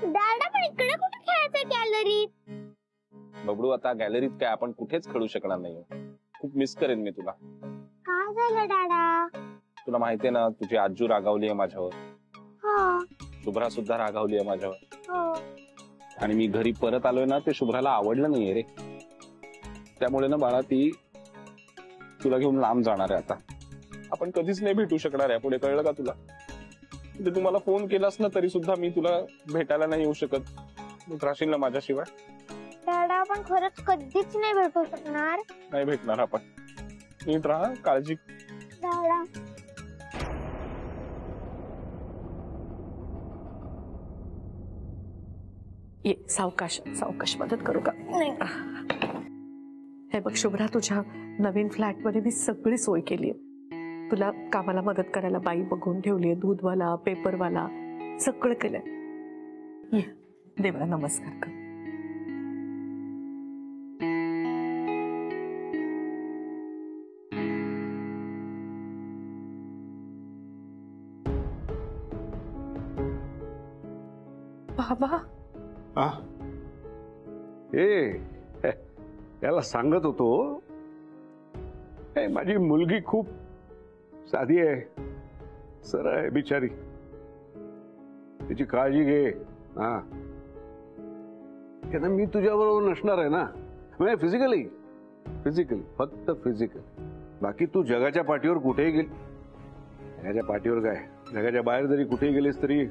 दादा पण इकडे कुठे खेळायचं गॅलरीत? बबडू आता गॅलरीत काय आपण कुठेच खेळू शकणार नाही. खूप मिस करेन मी तुला. काय झालं दादा? तुला माहितीये ना तुझी आजू रागावली आहे माझ्यावर. हो. शुभ्रा सुद्धा रागावली आहे माझ्यावर. हो. आणि मी घरी परत आलोय ना ते शुभ्राला आवडलं नाहीये रे. त्यामुळे ना बाळा ती तुला घेऊन लांब जाणार आहे आता. आपण कधीच नाही भेटू शकणार आहे पुढे, कळलं का तुला? म्हणजे तू मला फोन केलास ना तरी सुद्धा मी तुला भेटायला नाही येऊ शकत. तू राहशील ना माझ्याशिवाय? दादा आपण खरंच कधीच नाही भेटू शकणार. नाही भेटणार आपण. नीट राहा, काळजी. दादा ये सावकाश सावकाश मदत करू का? हे बघ शुभ्रा, तुझ्या नवीन फ्लॅट मध्ये मी सगळी सोय केलीये. तुला कामाला मदत करायला बाई बघून ठेवलीये, दूधवाला, पेपरवाला, सगळं केलंय. ये देवाला नमस्कार कर. बाबा याला सांगत होतो माझी मुलगी खूप साधी आहे, सरळ आहे बिचारी, तिची काळजी घे. हा मी तुझ्याबरोबर नसणार आहे ना, म्हणजे फिजिकली फक्त फिजिकल. बाकी तू जगाच्या पाठीवर कुठेही गेली, जगाच्या पाठीवर काय जगाच्या बाहेर जरी कुठेही गेलीस तरी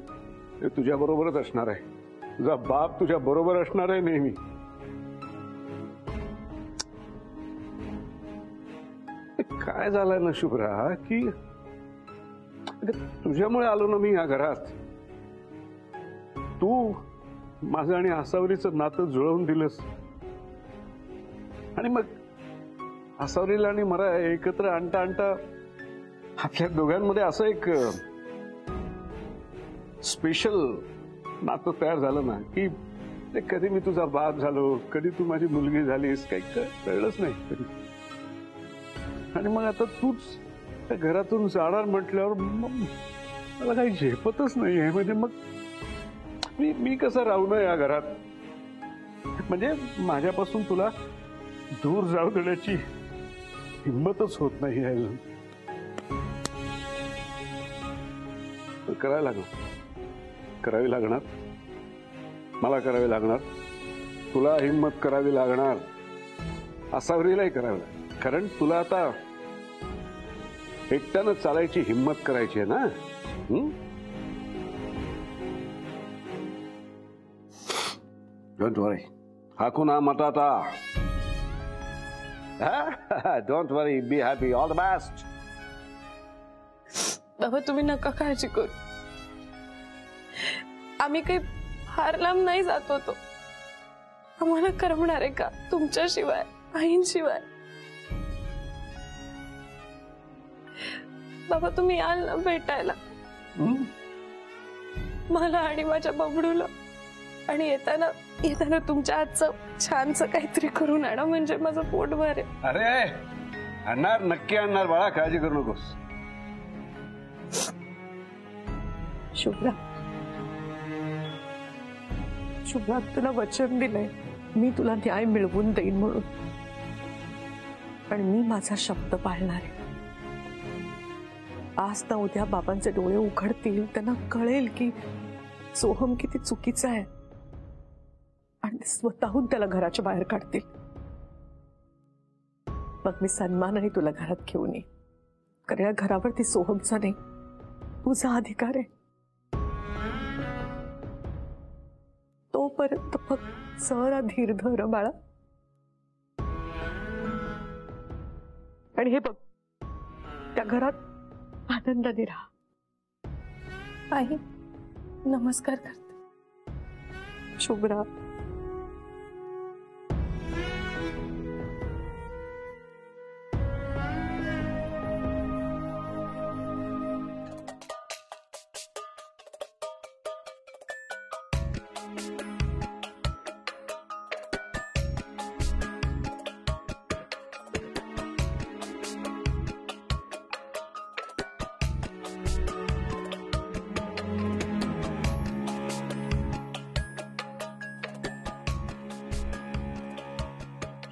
तुझ्या बरोबरच असणार आहे. तुझा बाप तुझ्या बरोबर असणार आहे नेहमी. काय झालं ना शुभ्रा की तुझ्यामुळे आलो ना मी या घरात. तू माझं आणि आसावरीचं नातं जुळवून दिलंस आणि मग आसावरीला आणि मला एकत्र आणता आणता आपल्या दोघांमध्ये असं एक स्पेशल नातं तयार झालं ना की कधी मी तुझा बाप झालो, कधी तू माझी मुलगी झालीस, काही कळलंच नाही कधी. आणि मग आता तूच त्या घरातून जाणार म्हटल्यावर मला काही झेपतच नाहीये. म्हणजे मग मी कसं राहू ना या घरात? म्हणजे माझ्यापासून तुला दूर जाऊ देण्याची हिंमतच होत नाही अजून. करावी लागणार, मला करावी लागणार, तुला हिंमत करावी लागणार, आसावरीलाही करावी लागणार. कारण तुला आता एकट्यानं चालायची हिंमत करायची आहे ना. Don't worry, hakuna matata. Don't worry, be happy, all the best. बाबा तुम्ही नका काळजी करू, आम्ही काही फार लांब नाही जात होतो. आम्हाला करमणार आहे का तुमच्याशिवाय, आईंशिवाय? बाबा तुम्ही याल ना भेटायला मला आणि माझ्या बबडूला, आणि येताना तुमच्या हातचं छानसं काहीतरी करून आणा, म्हणजे माझं पोट भरेल. अरे आणणार, नक्की आणणार बाळा, काळजी करू नकोस. शुभ्रा तुला वचन दिलंय मी तुला न्याय मिळवून देईन म्हणून, आणि मी माझा शब्द पाळणार आहे. आज ना उद्या बाबांचे डोळे उघडतील, त्यांना कळेल की सोहम किती चुकीचा आहे, आणि स्वतःहून त्याला घराच्या बाहेर काढतील. मग मी सन्मानाने तुला घरात घेऊन ये, कारण या घरावरती सोहमचा नाही तुझा अधिकार आहे. तोपर्यंत फक्त जरा धीर धर बाळा. आणि हे बघ, त्या घरात आनंदाने राहा. आई नमस्कार करते. शुभ्रा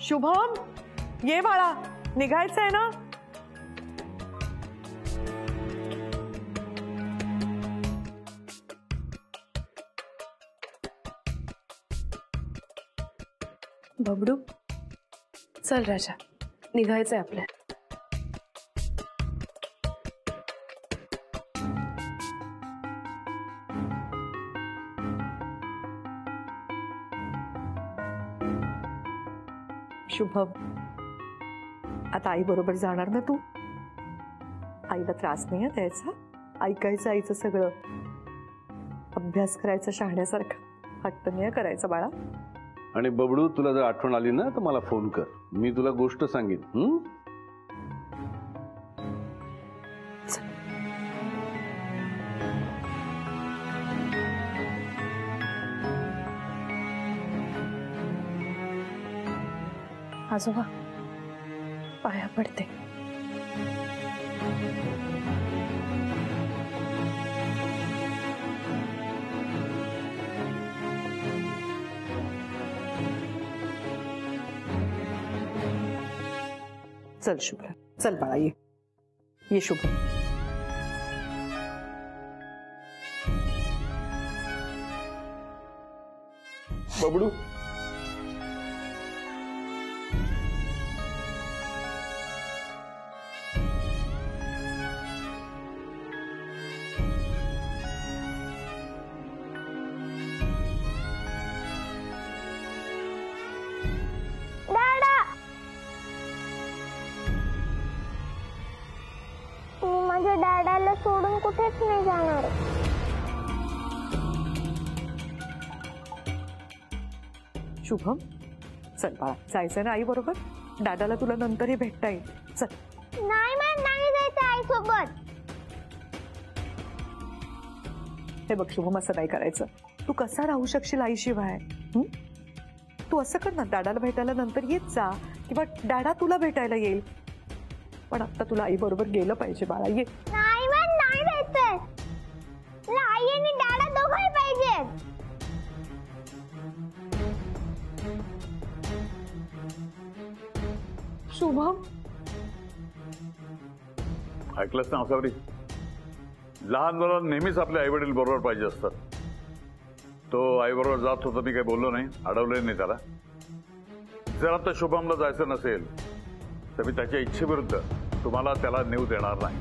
शुभम, ये बाळा, निघायचंय ना? बबडू, चल राजा, निघायचंय आपल्या. शुभम, आता आई बरोबर जाणार ना तू? आईला त्रास नाही आहे द्यायचा. ऐकायचं आईचं सगळं. अभ्यास करायचा शहाण्यासारखा. हट्ट नाही करायचा बाळा. आणि बबडू, तुला जर आठवण आली ना तर मला फोन कर, मी तुला गोष्ट सांगेन. आजोबा, पाया पडते. चल शुभ्रा, चल बाळा, ये शुभ्रा. बबडू, दादा, मी माझ्या दादाला सोडून कुठेच नाही जाणार. शुभम, चल बाळा, जायचं ना आई बरोबर? दादाला तुला नंतरही भेटता येईल. चल. नाही मला नाही जायचं आई सोबत. हे बघ शुभम, असं नाही करायचं. तू कसा राहू शकशील आईशिवाय? तू असं कर ना, दादाला भेटायला नंतर येत जा, किंवा दादा तुला भेटायला येईल. पण आता तुला आई बरोबर गेलं पाहिजे बाळा. ये. नाही मला नाही जायचंय. मला आई आणि दादा दोघंही पाहिजेत. शुभम, ऐकलंस ना असावरी? लहान मुलांना नेहमीच आपले आई वडील बरोबर पाहिजे असतात. तो आई बरोबर जात होता, मी काही बोललो नाही, अडवलं नाही त्याला. जर आता शुभमला जायचं नसेल तर मी त्याच्या इच्छेविरुद्ध तुम्हाला त्याला नेऊ देणार नाही.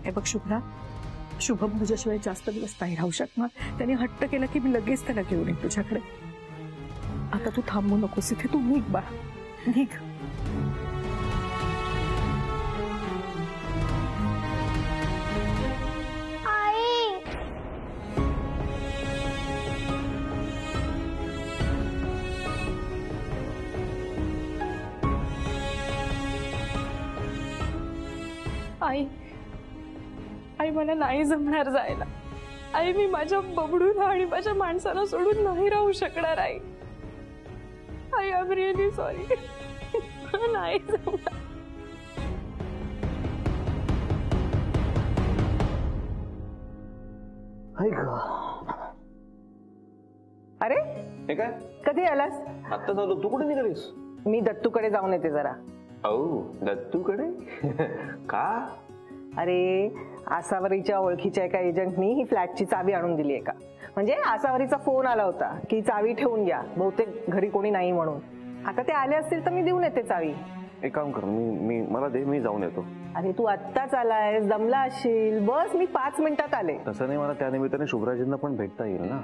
हे बघ शुभ्रा, शुभम तुझ्याशिवाय जास्त दिवस नाही राहू शकणार. त्याने हट्ट केला की मी लगेच त्याला घेऊन येईन तुझ्याकडे. आता तू थांबू नकोस इथे. तू निघ बाळा, निघ. आई, आई मला नाही जमणार जायला. आई, मी माझ्या बबडूला आणि माझ्या माणसाला सोडून नाही राहू शकणार. आई, आई, आय एम रिअली सॉरी. नाही जमणार. अरे हे काय? कधी आलास? आत्ता झालो. तू कुठे निघालीस? मी दत्तूकडे जाऊन येते जरा. दत्तूकडे? का? अरे आसावरीच्या ओळखीच्या एका एजंटनी ही फ्लॅटची चावी आणून दिली आहे का. म्हणजे आसावरीचा फोन आला होता की चावी ठेवून घ्या, बहुतेक घरी कोणी नाही म्हणून. आता ते आले असतील तर मी देऊन येते चावी. एक काम कर, मी मला दे, मी जाऊन येतो. अरे तू आत्ताच आलायस, दमला असशील, बस मी 5 मिनिटात आले. तसं नाही, मला त्यानिमित्ताने शुभराजींना पण भेटता येईल ना.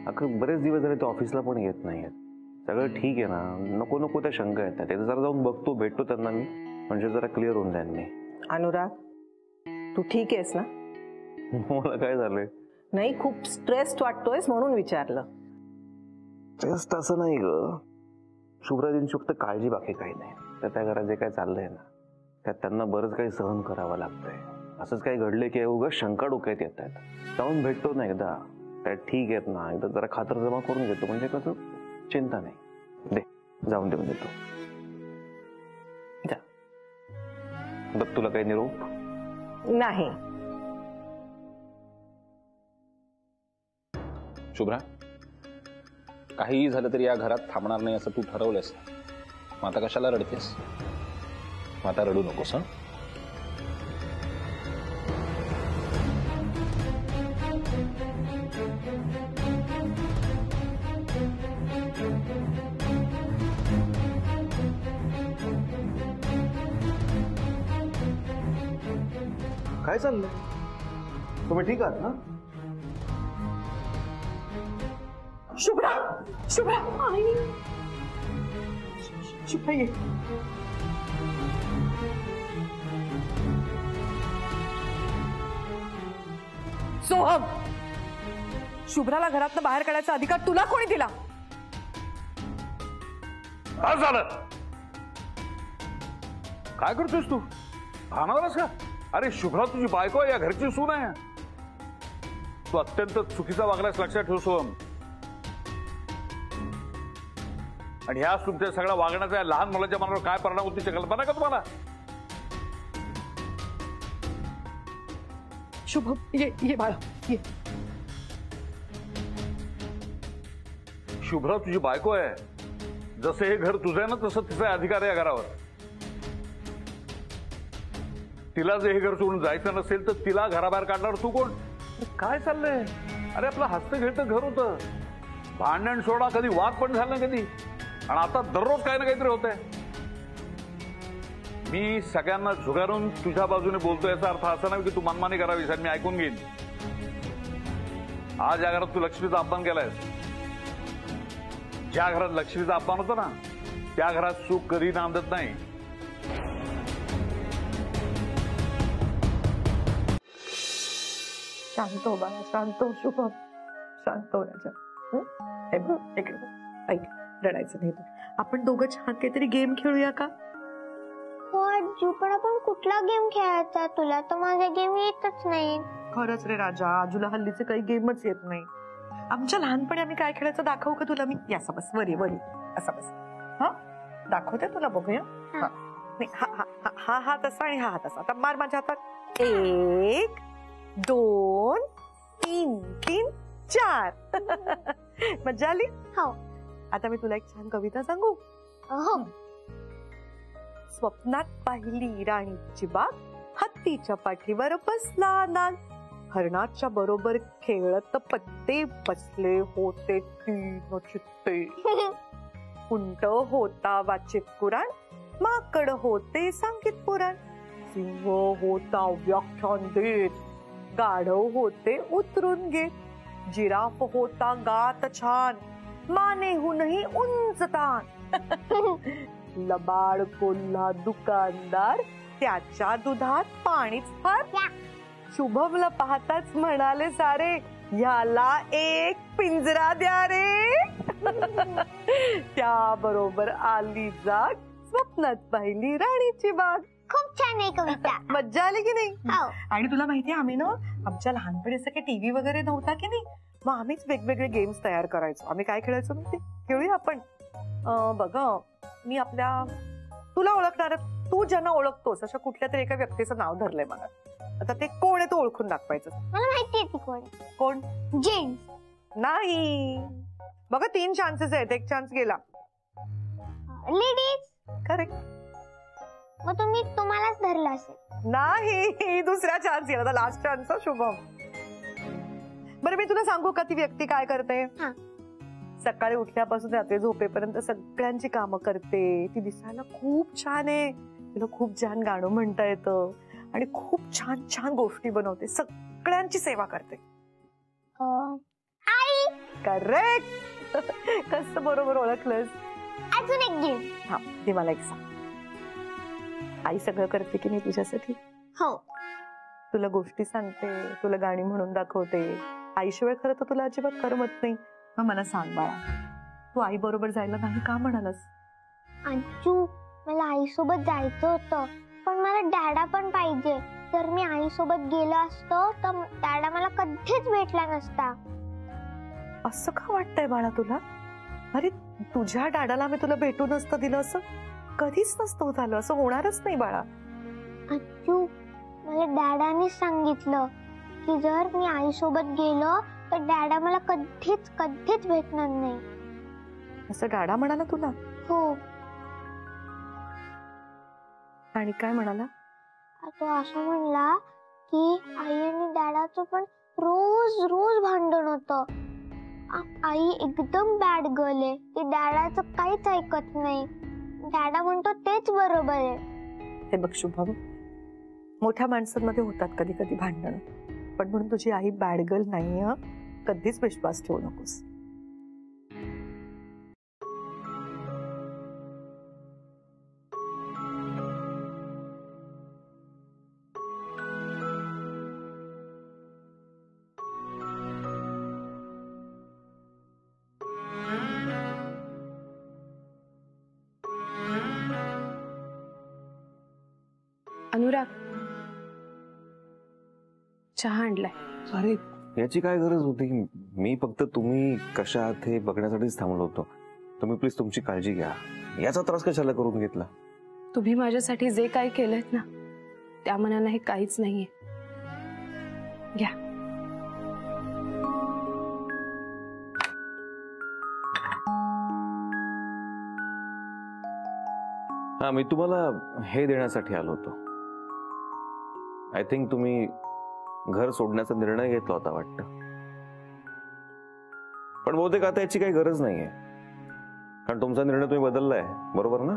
अगं बरेच दिवस झाले ते ऑफिसला पण येत नाहीयेत. सगळं ठीक आहे ना? नको नको त्या शंका येतात. ते जरा जाऊन बघतो, भेटतो त्यांना मी, म्हणजे जरा क्लिअर होऊन जाईल मी. अनुराग, तू ठीक आहेस ना? मला काय झालंय? नाही, खूप स्ट्रेस्ड वाटतोयस म्हणून विचारलं. जस्ट असं नाही ग, शुभराजींची फक्त काळजी, बाकी काही नाही. तर त्या घरात जे काय चाललंय ना, त्यात त्यांना बरंच काही सहन करावं लागतंय. असंच काही घडले की उगाच शंका डोक्यात येत आहेत. जाऊन भेटतो ना एकदा, त्यात ठीक आहेत ना, एकदा जरा खातर जमा करून घेतो, म्हणजे कसं चिंता नाही. दे. जाऊन देऊन येतो. जा. बघ तुला काही निरोप? नाही. शुभ्रा, काहीही झालं तरी या घरात थांबणार नाही असं तू ठरवलंस. मग आता कशाला रडतेस? मग आता रडू नकोस. हं? काय चाललंय? तुम्ही ठीक आहात ना? शुभ्रा, शुभ्रा, आई, शुभ्रा ये. सोहम, शुभ्राला घरातनं बाहेर काढायचा अधिकार तुला कोणी दिला? काय झालं? काय करतोस तू? भानावरच का? अरे शुभ्रा तुझी बायको आहे, या घरची सून आहे. तू अत्यंत चुकीचा वागल्यास लक्षात ठेव सोहम. आणि ह्या तुमच्या सगळ्या वागण्याचा लहान मुलाच्या मनावर काय परिणाम होती कल्पना का तुम्हाला? शुभम, ये बाळा, ये. शुभ्रा तुझी बायको आहे. जसं हे घर तुझं आहे ना, तसं तिचा अधिकार आहे या घरावर. तिला जर हे घर सोडून जायचं नसेल तर तिला घराबाहेर काढणार तू कोण? काय चाललंय? अरे आपलं हसतं खेळतं घर होतं. भांडण सोडा, कधी वाद पण झालं ना कधी. आणि आता दररोज काही ना काहीतरी होतंय. मी सगळ्यांना झुगारून तुझ्या बाजूने बोलतोय याचा अर्थ असा नाही की तू मनमानी करावीस आणि मी ऐकून घेईन. आज या घरात तू लक्ष्मीचा अपमान केलायस. ज्या घरात लक्ष्मीचा अपमान होता ना, त्या घरात सुख कधी नांदत नाही. शांत हो बाळा, शांत हो शुभम, शांत हो राजा. हे बघ, इकडे बघ. ऐक, रडायचं नाही. आपण दोघं छान काहीतरी गेम खेळूया का? हो आजू, पण आपण कुठला गेम खेळायचा? तुला तर माझा गेम येतच नाही. खरंच रे राजा, आजूला हल्लीचे काही गेमच येत नाही. आमच्या लहानपणी आम्ही काय खेळायचं दाखवू का तुला मी? या बस, वरी वरी असा बस. हा, दाखवते तुला, बघूया. हा, नाही, हा हा हा हा तसा आणि हा हा तसा. आता मार माझ्या हातात. 1 2 3 3 4. मजा आली? हो. आता मी तुला एक छान कविता सांगू. हो. स्वप्नात पाहिली राणीची बाग, हत्तीच्या पाठीवर बसला नाग, हरणाच्या बरोबर खेळत पत्ते, बसले होते 3 चित्ते. उंट होता वाचिक पुराण, माकड होते सांगित पुराण, सिंह होता व्याख्यान देत, गाढव होते उतरून घेत, जिराफ होता गात छान, मानेहूनही उंच तान. लबाड कोल्हा दुकानदार, त्याच्या दुधात पाणीच फार. शुभमला पाहताच म्हणाले सारे, ह्याला एक पिंजरा द्या रे. त्याबरोबर आली जाग, स्वप्नात पाहिली राणीची बाग. खूप छान आहे कविता. मज्जा आली की नाही? हो. आणि तुला माहितीये, आम्ही ना आमच्या लहानपणी असं काही टीव्ही वगैरे नव्हता की नाही, मग आम्हीच वेगवेगळे गेम्स तयार करायचो. आम्ही काय खेळायचो माहिती? खेळूया आपण. बघ, मी आपल्या तुला ओळखणार, तू ज्यांना ओळखतोस अशा कुठल्या तरी एका व्यक्तीचं नाव धरलंय मला. आता ते कोण आहे तो ओळखून दाखवायचं. मला माहिती आहे ती कोण. कोण? जेम्स. नाही. बघा 3 चान्सेस आहेत, 1 चान्स गेला. लेडीज. करेक्ट. मग तुम्हालाच धरलं असेल. नाही, दुसरा चान्स गेला. Last chance. शुभम, बरं मी तुला सांगू का ती व्यक्ती काय करते? सकाळी उठल्यापासून रात्री झोपेपर्यंत सगळ्यांची कामं करते. ती दिसायला खूप छान आहे, तिला खूप छान गाणं म्हणता येतं आणि खूप छान छान गोष्टी बनवते, सगळ्यांची सेवा करते. आई. करेक्ट. कसं बरोबर ओळखलंस. अजून एक गेम. हा, ते मला एक सांग. आई सगळं करते की नाही तुझ्यासाठी? हो. तुला गोष्टी सांगते, तुला गाणी म्हणून दाखवते. आईशिवाय खरं तर तुला अजिबात करमत नाही. मग मला सांग बाळा, तू आई बरोबर जायला नाही का म्हणालास? आजू, मला आईसोबत जायचं होतं, पण मला डॅडा पण पाहिजे. जर मी आईसोबत गेलो असतो तर डॅडा मला कधीच भेटला नसता. असं का वाटतंय बाळा तुला? अरे तुझ्या डॅडाला मी तुला भेटू नसतं दिलं असं कधीच नसतं झालं, असं होणारच नाही बाळा. अच्चू, मला डॅडाने सांगितलं की जर मी आईसोबत गेलो तर डॅडा मला कधीच कधीच भेटणार नाही. असं डॅडा म्हणाला तुला? हो. आणि काय म्हणाला? तो असं म्हणला की आई आणि डॅडाचं पण रोज रोज भांडण होतं. आई एकदम बॅड गर्ल आहे, ती डॅडाचं काहीच ऐकत नाही. डॅडा म्हणतो तेच बरोबर आहे. हे बघ शुभम, मोठ्या माणसांमध्ये होतात कधी कधी भांडण, पण म्हणून तुझी आई बॅड गर्ल नाही हं, कधीच विश्वास ठेवू नकोस. अनुराग, चहा आणलाय. अरे याची काय गरज होती? मी फक्त तुम्ही कशा आहात हे बघण्यासाठीच थांबलो होतो. तुम्ही प्लीज तुमची काळजी घ्या. याचा त्रास कशाला करून घेतला? तुम्ही माझ्यासाठी जे काही केलंय ना, त्या मनानं हे काहीच नाहीये. घ्या. हा, मी तुम्हाला हे देण्यासाठी आलो होतो. आय थिंक तुम्ही घर सोडण्याचा निर्णय घेतला होता वाटतं, पण बहुतेक आता याची काही गरज नाहीये, कारण तुमचा निर्णय तुम्ही बदललाय, बरोबर ना?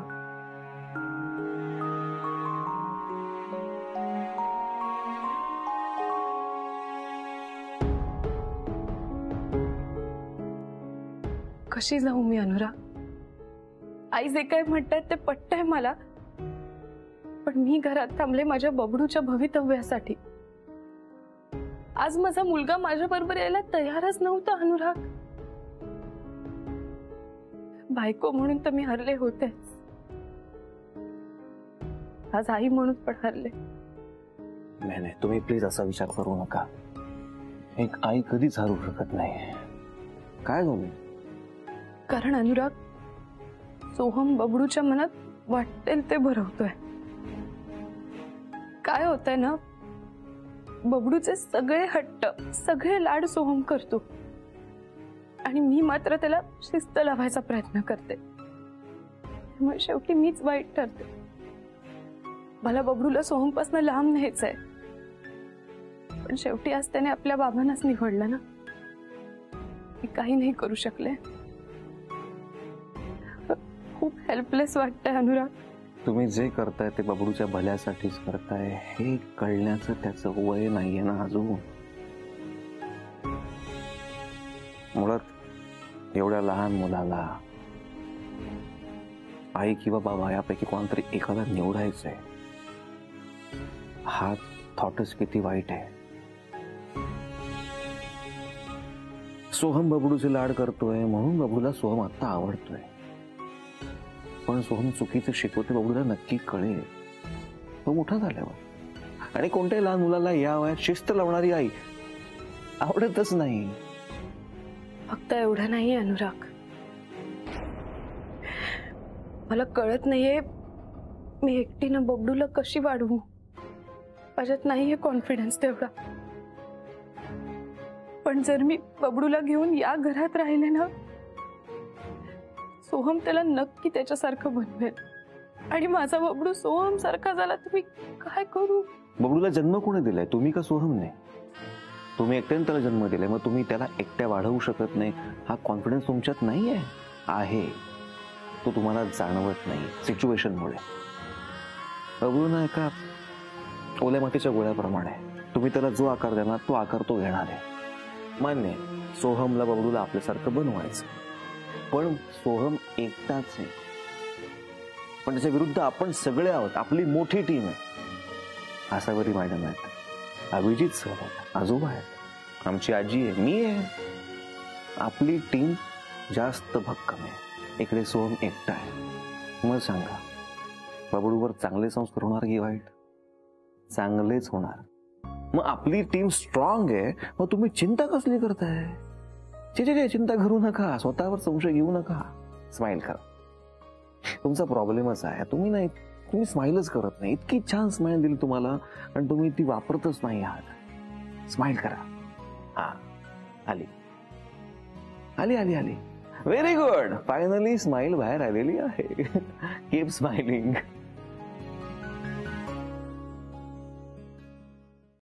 कशी जाऊ मी अनुराग? आई जे काय म्हणतात ते पटतंय मला, पण मी घरात थांबले माझ्या बबडूच्या भवितव्यासाठी. आज माझा मुलगा माझ्या बरोबर यायला तयारच नव्हता अनुराग. बायको म्हणून तर मी हरले होतेच, आज आई म्हणून पण हरले. नाही, तुम्ही प्लीज असा विचार करू नका. एक आई कधीच हरू शकत नाही. काय झालं? कारण अनुराग, सोहम बबडूच्या मनात वाटेल ते भरवतोय. काय होतंय ना, बबडूचे सगळे हट्ट, सगळे लाड सोहम करतो आणि मी मात्र त्याला शिस्त लावायचा प्रयत्न करते. मग शेवटी मीच वाईट ठरते. मला बबडूला सोहमपासून लांब न्यायचंय, पण शेवटी आज त्याने आपल्या बाबांनाच निवडलं ना. मी काही नाही करू शकले. खूप हेल्पलेस वाटतंय अनुराग. तुम्ही जे करताय ते बबडूच्या भल्यासाठीच करताय हे कळण्याचं त्याचं वय नाहीये ना अजून. मुळात एवढ्या लहान मुलाला आई किंवा बाबा यापैकी कोणतरी एखादा निवडायचंय, हा थॉटच किती वाईट आहे. सोहम बबडूचे लाड करतोय म्हणून बबडूला सोहम आता आवडतोय, पण सोहम चुकीचं शिकवते बबडूला नक्की कळेल तो मोठा झाल्यावर. आणि कोणत्याही लहान मुलाला या वयात शिस्त लावणारी आई आवडतच नाही. फक्त एवढं नाहीये अनुराग, मला कळत नाहीये मी एकटीनं बबडूला कशी वाढवू. माझ्यात नाहीये कॉन्फिडन्स तेवढा. पण जर मी बबडूला घेऊन या घरात राहिले ना, सोहम त्याला नक्की त्याच्यासारखं बनवेल आणि माझा बबडू सोहम सारखा झाला तर मी काय करू? बबडूला जन्म कोणी दिलाय, तुम्ही का सोहमने? तुम्ही एकट्याने त्याला जन्म दिलाय, मग तुम्ही त्याला एकट्या वाढवू शकत नाही हा कॉन्फिडन्स तुमच्यात नाही आहे. तो तुम्हाला जाणवत नाही सिच्युएशनमुळे. बबडू ना एका ओल्या मातीच्या गोळ्याप्रमाणे, तुम्ही त्याला जो आकार देणार तो आकार तो घेणार आहे. मान्य, सोहमला बबडूला आपल्यासारखं बनवायचं, पण सोहम एकटाच आहे, पण त्याच्या विरुद्ध आपण सगळे आहोत. आपली मोठी टीम आहे. आसावरी मॅडम आहेत, अभिजित सर आहेत, आजोबा आहेत, आमची आजी आहे, मी आहे. आपली टीम जास्त भक्कम आहे. इकडे सोहम एकटा आहे. मग सांगा, बबडूवर चांगले संस्कार होणार की वाईट? चांगलेच होणार. मग आपली टीम स्ट्रॉंग आहे, मग तुम्ही चिंता कसली करताय? चिंता करू नका, स्वतःवर संशय घेऊ नका. स्माइल करा. तुमचा प्रॉब्लेमच आहे, तुम्ही स्माइलच करत नाही. इतकी छान स्माइल दिली तुम्हाला आणि तुम्ही ती वापरतच नाही आहात. स्माइल करा. हा, आली आली आली आली. Very good. फायनली स्माइल बाहेर आलेली आहे. Keep smiling.